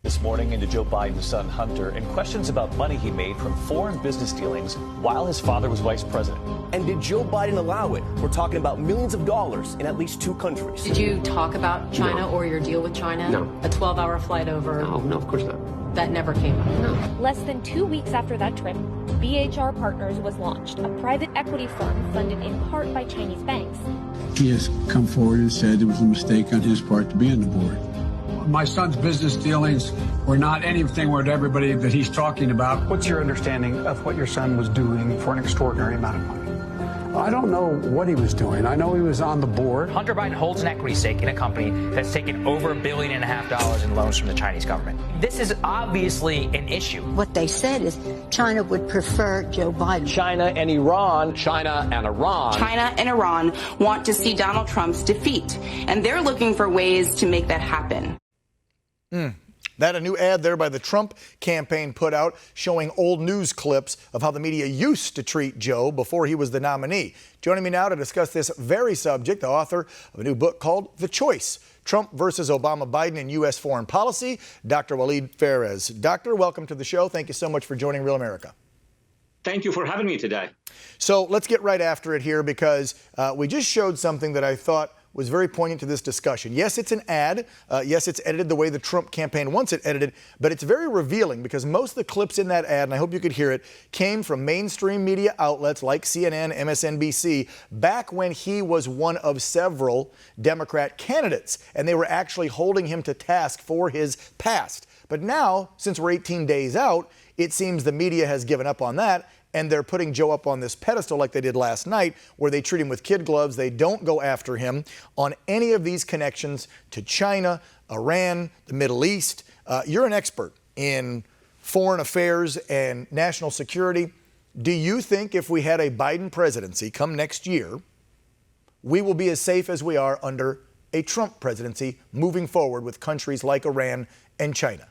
This morning into Joe Biden's son Hunter and questions about money he made from foreign business dealings while his father was vice president. And did Joe Biden allow it? We're talking about millions of dollars in at least 2 countries. Did you talk about China or your deal with China? No. A 12-hour flight over? No, of course not. That never came up? No. Less than 2 weeks after that trip, BHR Partners was launched, a private equity firm funded in part by Chinese banks. He has come forward and said it was a mistake on his part to be on the board. My son's business dealings were not anything with everybody that he's talking about. What's your understanding of what your son was doing for an extraordinary amount of money? I don't know what he was doing. I know he was on the board. Hunter Biden holds an equity stake in a company that's taken over $1.5 billion in loans from the Chinese government. This is obviously an issue. What they said is China would prefer Joe Biden. China and Iran. China and Iran. China and Iran want to see Donald Trump's defeat, and they're looking for ways to make that happen. That a new ad there by the Trump campaign put out showing old news clips of how the media used to treat Joe before he was the nominee. Joining me now to discuss this very subject, the author of a new book called The Choice, Trump versus Obama-Biden in U.S. Foreign Policy, Dr. Walid Phares. Doctor, welcome to the show. Thank you so much for joining Real America. Thank you for having me today. So let's get right after it here because we just showed something that I thought was very poignant to this discussion. Yes, it's an ad. Yes, it's edited the way the Trump campaign wants it edited, but it's very revealing because most of the clips in that ad, and I hope you could hear it, came from mainstream media outlets like CNN, MSNBC, back when he was one of several Democrat candidates, and they were actually holding him to task for his past. But now, since we're 18 days out, it seems the media has given up on that, and they're putting Joe up on this pedestal like they did last night, where they treat him with kid gloves. They don't go after him on any of these connections to China, Iran, the Middle East. You're an expert in foreign affairs and national security. Do you think if we had a Biden presidency come next year, we will be as safe as we are under a Trump presidency moving forward with countries like Iran and China?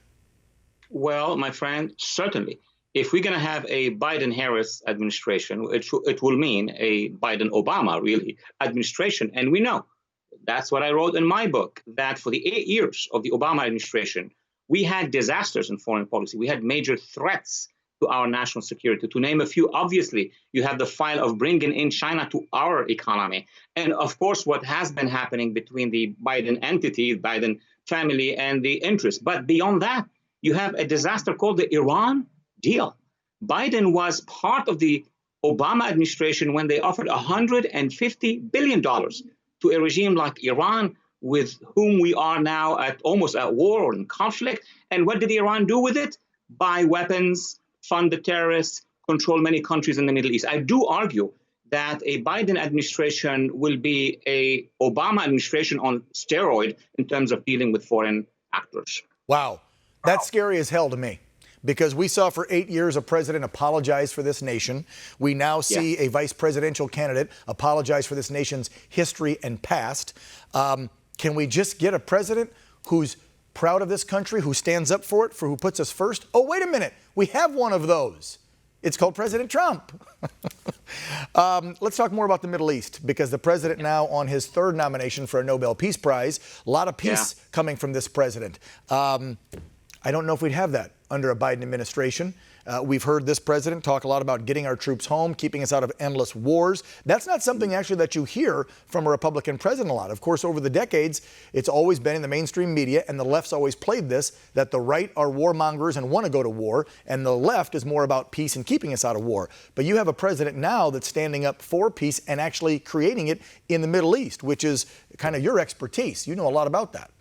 Well, my friend, certainly. If we're going to have a Biden-Harris administration, it will mean a Biden-Obama, really, administration. And we know, that's what I wrote in my book, that for the 8 years of the Obama administration, we had disasters in foreign policy. We had major threats to our national security. To name a few, obviously, you have the file of bringing in China to our economy. And, of course, what has been happening between the Biden entity, Biden family, and the interests. But beyond that, you have a disaster called the Iran deal. Biden was part of the Obama administration when they offered $150 billion to a regime like Iran, with whom we are now almost at war or in conflict. And what did Iran do with it? Buy weapons, fund the terrorists, control many countries in the Middle East. I do argue that a Biden administration will be a Obama administration on steroid in terms of dealing with foreign actors. Wow. That's scary as hell to me. Because we saw for 8 years a president apologize for this nation. We now see a vice presidential candidate apologize for this nation's history and past. Can we just get a president who's proud of this country, who stands up for it, who puts us first? Oh, wait a minute. We have one of those. It's called President Trump. Let's talk more about the Middle East, because the president now on his 3rd nomination for a Nobel Peace Prize. A lot of peace coming from this president. I don't know if we'd have that under a Biden administration. We've heard this president talk a lot about getting our troops home, keeping us out of endless wars. That's not something actually that you hear from a Republican president a lot. Of course, over the decades, it's always been in the mainstream media, and the left's always played this, that the right are warmongers and want to go to war, and the left is more about peace and keeping us out of war. But you have a president now that's standing up for peace and actually creating it in the Middle East, which is kind of your expertise. You know a lot about that.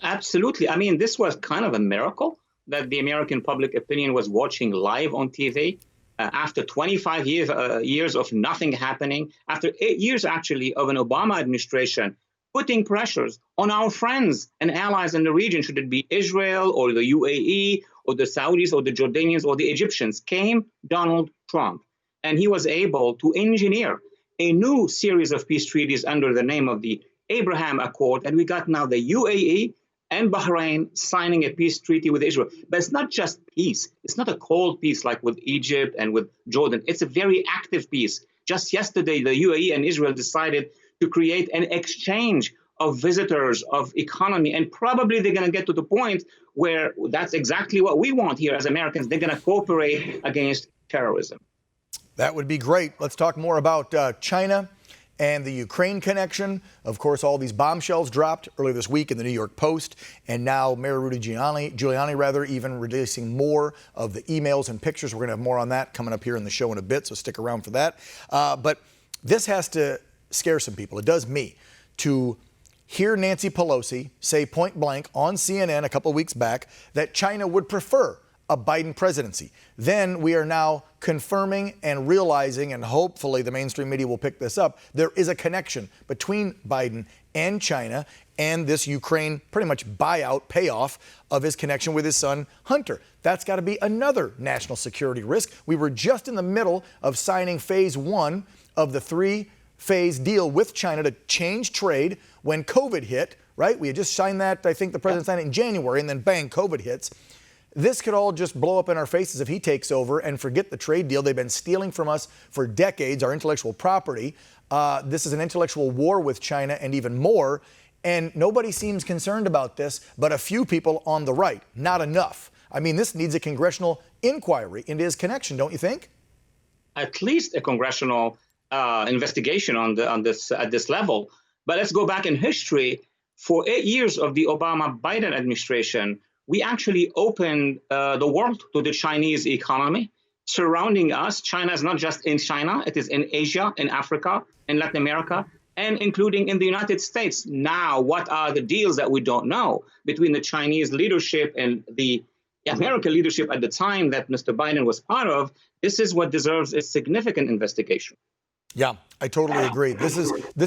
Absolutely. I mean, this was kind of a miracle that the American public opinion was watching live on TV after 25 years of nothing happening, after 8 years, actually, of an Obama administration putting pressures on our friends and allies in the region, should it be Israel or the UAE or the Saudis or the Jordanians or the Egyptians, came Donald Trump. And he was able to engineer a new series of peace treaties under the name of the Abraham Accord. And we got now the UAE and Bahrain signing a peace treaty with Israel. But it's not just peace. It's not a cold peace like with Egypt and with Jordan. It's a very active peace. Just yesterday, the UAE and Israel decided to create an exchange of visitors, of economy, and probably they're going to get to the point where that's exactly what we want here as Americans. They're going to cooperate against terrorism. That would be great. Let's talk more about China and the Ukraine connection. Of course, all these bombshells dropped earlier this week in the New York Post, and now Mayor Rudy Giuliani, even releasing more of the emails and pictures. We're going to have more on that coming up here in the show in a bit, so stick around for that. But this has to scare some people. It does me to hear Nancy Pelosi say point blank on CNN a couple of weeks back that China would prefer a Biden presidency. Then we are now confirming and realizing, and hopefully the mainstream media will pick this up, there is a connection between Biden and China and this Ukraine pretty much buyout payoff of his connection with his son Hunter. That's got to be another national security risk. We were just in the middle of signing phase 1 of the 3-phase deal with China to change trade when COVID hit, right? We had just signed that, I think the president signed it in January, and then bang, COVID hits. This could all just blow up in our faces if he takes over and forget the trade deal. They've been stealing from us for decades, our intellectual property. This is an intellectual war with China and even more. And nobody seems concerned about this, but a few people on the right. Not enough. I mean, this needs a congressional inquiry into his connection, don't you think? At least a congressional investigation on this at this level. But let's go back in history. For 8 years of the Obama-Biden administration, we actually opened the world to the Chinese economy surrounding us. China is not just in China, it is in Asia, in Africa, in Latin America, and including in the United States. Now, what are the deals that we don't know between the Chinese leadership and the American leadership at the time that Mr. Biden was part of? This is what deserves a significant investigation. Yeah, I totally agree. This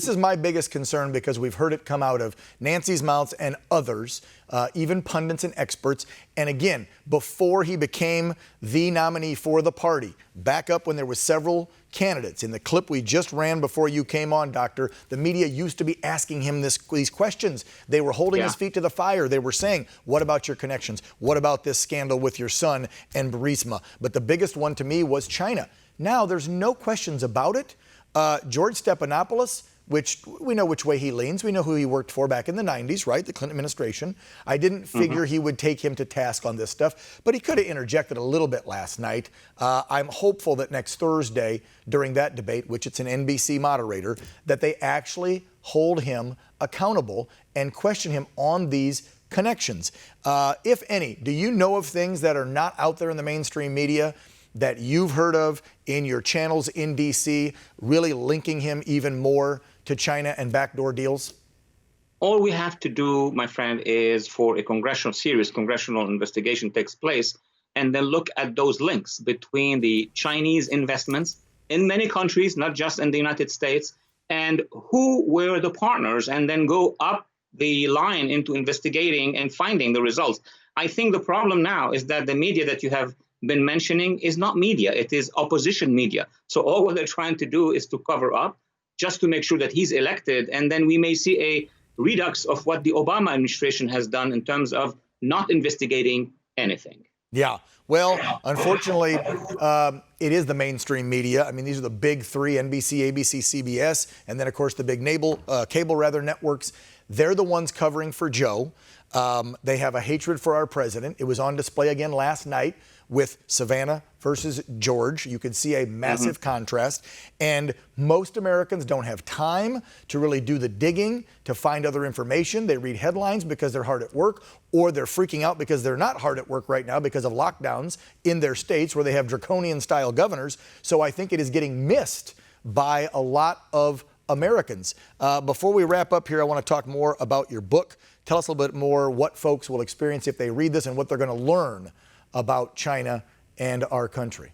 is my biggest concern because we've heard it come out of Nancy's mouths and others, even pundits and experts. And again, before he became the nominee for the party, back up when there were several candidates. In the clip we just ran before you came on, Doctor, the media used to be asking him these questions. They were holding his feet to the fire. They were saying, what about your connections? What about this scandal with your son and Burisma? But the biggest one to me was China. Now, there's no questions about it. George Stephanopoulos, which we know which way he leans. We know who he worked for back in the 90s, right? The Clinton administration. I didn't figure he would take him to task on this stuff, but he could have interjected a little bit last night. I'm hopeful that next Thursday during that debate, which it's an NBC moderator, that they actually hold him accountable and question him on these connections. If any, do you know of things that are not out there in the mainstream media that you've heard of in your channels in D.C., really linking him even more to China and backdoor deals? All we have to do, my friend, is for a serious congressional investigation takes place, and then look at those links between the Chinese investments in many countries, not just in the United States, and who were the partners, and then go up the line into investigating and finding the results. I think the problem now is that the media that you have been mentioning is not media, it is opposition media. So all what they're trying to do is to cover up just to make sure that he's elected, and then we may see a redux of what the Obama administration has done in terms of not investigating anything. Yeah, well, unfortunately, it is the mainstream media. I mean, these are the big three, NBC, ABC, CBS, and then, of course, the big cable networks. They're the ones covering for Joe. They have a hatred for our president. It was on display again last night with Savannah versus George. You can see a massive contrast. And most Americans don't have time to really do the digging to find other information. They read headlines because they're hard at work, or they're freaking out because they're not hard at work right now because of lockdowns in their states where they have draconian-style governors. So I think it is getting missed by a lot of Americans. Before we wrap up here, I want to talk more about your book. Tell us a little bit more what folks will experience if they read this and what they're going to learn about China and our country.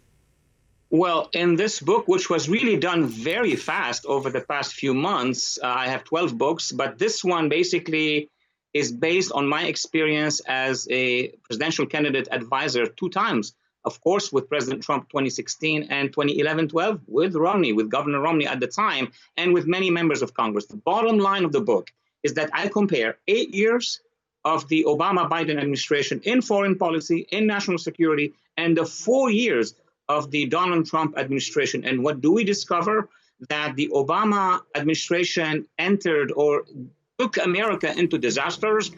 Well, in this book, which was really done very fast over the past few months, I have 12 books, but this one basically is based on my experience as a presidential candidate advisor 2 times. Of course, with President Trump 2016 and 2011-12, with Romney, with Governor Romney at the time, and with many members of Congress. The bottom line of the book is that I compare 8 years of the Obama-Biden administration in foreign policy, in national security, and the 4 years of the Donald Trump administration. And what do we discover? That the Obama administration entered or took America into disasters.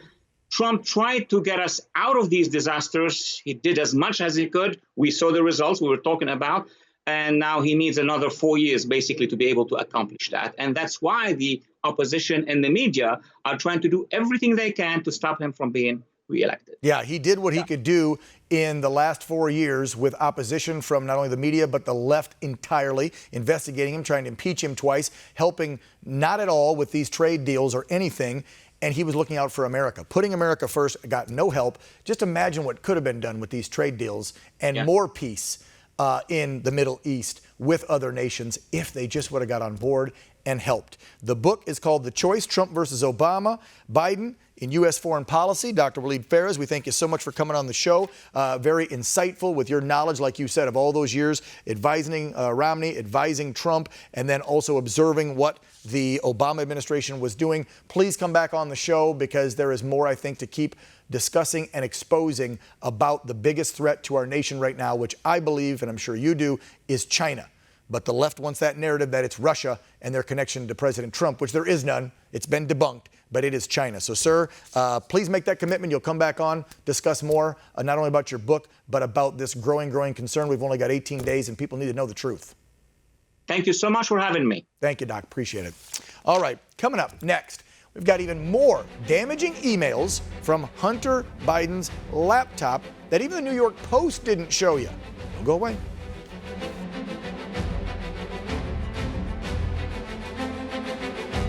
Trump tried to get us out of these disasters. He did as much as he could. We saw the results we were talking about. And now he needs another 4 years, basically, to be able to accomplish that. And that's why the opposition and the media are trying to do everything they can to stop him from being reelected. Yeah, he did what he could do in the last 4 years with opposition from not only the media, but the left entirely, investigating him, trying to impeach him twice, helping not at all with these trade deals or anything. And he was looking out for America. Putting America first got no help. Just imagine what could have been done with these trade deals and more peace in the Middle East with other nations if they just would have got on board and helped. The book is called The Choice, Trump versus Obama, Biden in U.S. Foreign Policy. Dr. Walid Phares, we thank you so much for coming on the show. Very insightful with your knowledge, like you said, of all those years advising Romney, advising Trump, and then also observing what the Obama administration was doing. Please come back on the show because there is more, I think, to keep discussing and exposing about the biggest threat to our nation right now, which I believe, and I'm sure you do, is China. But the left wants that narrative that it's Russia and their connection to President Trump, which there is none. It's been debunked, but it is China. So, sir, please make that commitment. You'll come back on, discuss more, not only about your book, but about this growing concern. We've only got 18 days, and people need to know the truth. Thank you so much for having me. Thank you, Doc. Appreciate it. All right, coming up next, we've got even more damaging emails from Hunter Biden's laptop that even the New York Post didn't show you. Don't go away.